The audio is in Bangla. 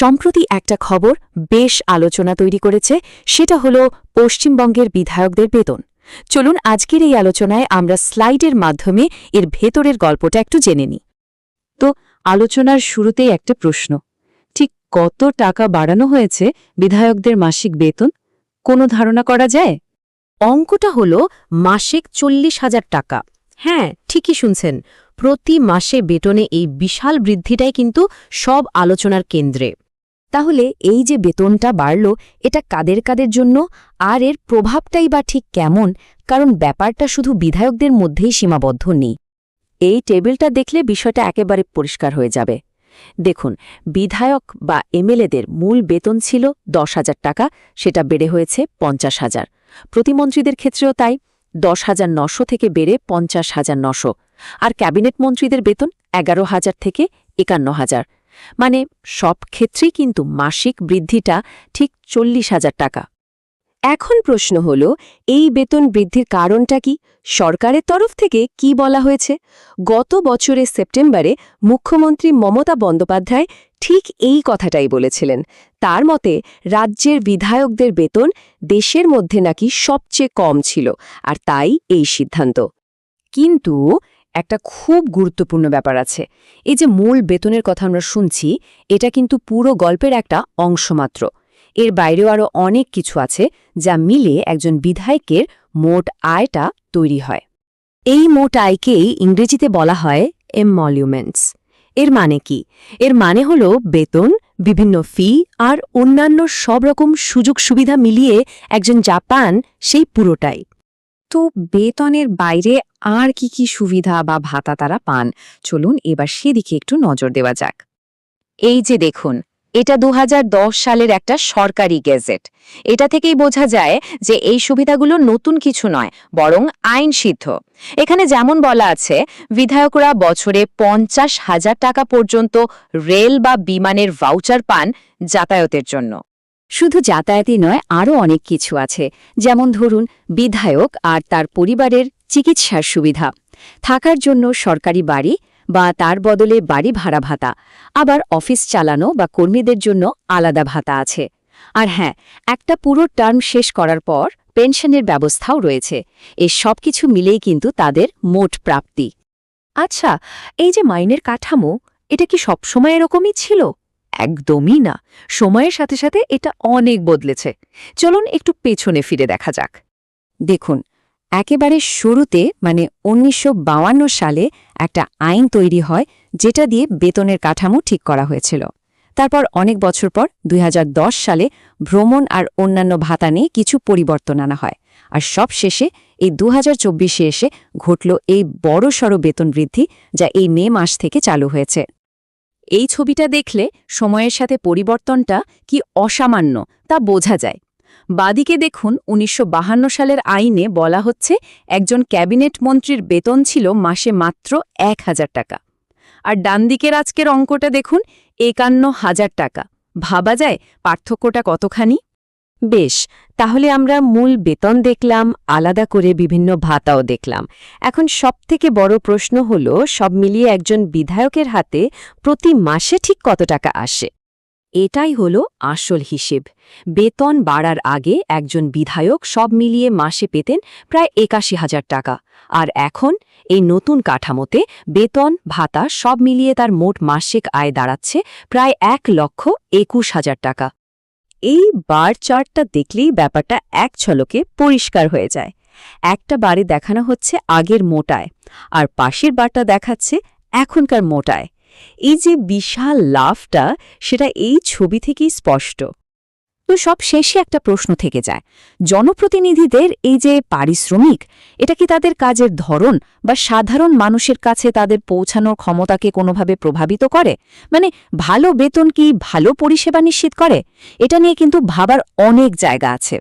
সম্প্রতি একটা খবর বেশ আলোচনা তৈরি করেছে, সেটা হলো পশ্চিমবঙ্গের বিধায়কদের বেতন। চলুন আজকের এই আলোচনায় আমরা স্লাইডের মাধ্যমে এর ভেতরের গল্পটা একটু জেনে নিই। তো আলোচনার শুরুতেই একটা প্রশ্ন, ঠিক কত টাকা বাড়ানো হয়েছে বিধায়কদের মাসিক বেতন? কোনো ধারণা করা যায়? অঙ্কটা হলো মাসিক 40,000 টাকা। হ্যাঁ, ঠিকই শুনছেন, প্রতি মাসে বেতনে এই বিশাল বৃদ্ধিটাই কিন্তু সব আলোচনার কেন্দ্রে। তাহলে এই যে বেতনটা বাড়ল, এটা কাদের কাদের জন্য, আর এর প্রভাবটাই বা ঠিক কেমন? কারণ ব্যাপারটা শুধু বিধায়কদের মধ্যেই সীমাবদ্ধ নেই। এই টেবিলটা দেখলে বিষয়টা একেবারে পরিষ্কার হয়ে যাবে। দেখুন, বিধায়ক বা এমএলএদের মূল বেতন ছিল 10,000 টাকা, সেটা বেড়ে হয়েছে 50,000। প্রতিমন্ত্রীদের ক্ষেত্রেও তাই, 10,900 থেকে বেড়ে 50,900। আর ক্যাবিনেট মন্ত্রীদের বেতন 11,000 থেকে 51,000। মানে সব ক্ষেত্রেই কিন্তু মাসিক বৃদ্ধিটা ঠিক 40,000 টাকা। এখন প্রশ্ন হলো, এই বেতন বৃদ্ধির কারণটা কি? সরকারের তরফ থেকে কি বলা হয়েছে? গত বছরের সেপ্টেম্বরে মুখ্যমন্ত্রী মমতা বন্দ্যোপাধ্যায় ঠিক এই কথাটাই বলেছিলেন। তার মতে রাজ্যের বিধায়কদের বেতন দেশের মধ্যে নাকি সবচেয়ে কম ছিল, আর তাই এই সিদ্ধান্ত। কিন্তু একটা খুব গুরুত্বপূর্ণ ব্যাপার আছে। এই যে মূল বেতনের কথা আমরা শুনছি, এটা কিন্তু পুরো গল্পের একটা অংশ মাত্র। এর বাইরেও আরও অনেক কিছু আছে যা মিলে একজন বিধায়কের মোট আয়টা তৈরি হয়। এই মোট আয়কেই ইংরেজিতে বলা হয় এমলিউমেন্টস। এর মানে কি? এর মানে হলো বেতন, বিভিন্ন ফি আর অন্যান্য সব রকম সুযোগ সুবিধা মিলিয়ে একজন যা পান সেই পুরোটাই। তো বেতনের বাইরে আর কি কি সুবিধা বা ভাতা তারা পান, চলুন এবার সেদিকে একটু নজর দেওয়া যাক। এই যে দেখুন, এটা 2010 সালের একটা সরকারি গেজেট। এটা থেকেই বোঝা যায় যে এই সুবিধাগুলো নতুন কিছু নয়, বরং আইনসিদ্ধ। এখানে যেমন বলা আছে, বিধায়করা বছরে 50,000 টাকা পর্যন্ত রেল বা বিমানের ভাউচার পান যাতায়াতের জন্য। শুধু যাতায়াতই নয়, আরও অনেক কিছু আছে। যেমন ধরুন, বিধায়ক আর তার পরিবারের চিকিৎসার সুবিধা, থাকার জন্য সরকারি বাড়ি বা তার বদলে বাড়ি ভাড়া ভাতা, আবার অফিস চালানো বা কর্মীদের জন্য আলাদা ভাতা আছে। আর হ্যাঁ, একটা পুরো টার্ম শেষ করার পর পেনশনের ব্যবস্থাও রয়েছে। এই সব কিছু মিলেই কিন্তু তাদের মোট প্রাপ্তি। আচ্ছা, এই যে মাইনের কাঠামো, এটা কি সবসময় এরকমই ছিল? একদমই না, সময়ের সাথে সাথে এটা অনেক বদলেছে। চলুন একটু পেছনে ফিরে দেখা যাক। দেখুন, একেবারে শুরুতে মানে 1952 সালে একটা আইন তৈরি হয়, যেটা দিয়ে বেতনের কাঠামো ঠিক করা হয়েছিল। তারপর অনেক বছর পর 2010 সালে ভ্রমণ আর অন্যান্য ভাতা নিয়ে কিছু পরিবর্তন আনা হয়। আর সব শেষে এই 2024-এ এসে ঘটল এই বড়সড় বেতন বৃদ্ধি, যা এই মে মাস থেকে চালু হয়েছে। এই ছবিটা দেখলে সময়ের সাথে পরিবর্তনটা কি অসামান্য তা বোঝা যায়। বাদিকে দেখুন, 1952 সালের আইনে বলা হচ্ছে একজন ক্যাবিনেট মন্ত্রীর বেতন ছিল মাসে মাত্র 1,000 টাকা। আর ডান দিকের আজকের অঙ্কটা দেখুন, 51,000 টাকা। ভাবা যায় পার্থক্যটা কতখানি? বেশ, তাহলে আমরা মূল বেতন দেখলাম, আলাদা করে বিভিন্ন ভাতাও দেখলাম। এখন সবথেকে বড় প্রশ্ন হলো, সব মিলিয়ে একজন বিধায়কের হাতে প্রতি মাসে ঠিক কত টাকা আসে? এটাই হলো আসল হিসেব। বেতন বাড়ার আগে একজন বিধায়ক সব মিলিয়ে মাসে পেতেন প্রায় 81,000 টাকা। আর এখন এই নতুন কাঠামোতে বেতন ভাতা সব মিলিয়ে তার মোট মাসিক আয় দাঁড়াচ্ছে প্রায় 1,21,000 টাকা। এই বার চার্টটা দেখলেই ব্যাপারটা এক ঝলকে পরিষ্কার হয়ে যায়। একটা বারে দেখানো হচ্ছে আগের মোট আয়, আর পাশের বারটা দেখাচ্ছে এখনকার মোট আয়। এই যে বিশাল লাভটা, সেটা এই ছবি থেকেই স্পষ্ট। তো সব শেষে একটা প্রশ্ন থেকে যায়, জনপ্রতিনিধিদের এই যে পারিশ্রমিক, এটা কি তাদের কাজের ধরন বা সাধারণ মানুষের কাছে তাদের পৌঁছানোর ক্ষমতাকে কোনোভাবে প্রভাবিত করে? মানে ভালো বেতন কি ভালো পরিষেবা নিশ্চিত করে? এটা নিয়ে কিন্তু ভাবার অনেক জায়গা আছে।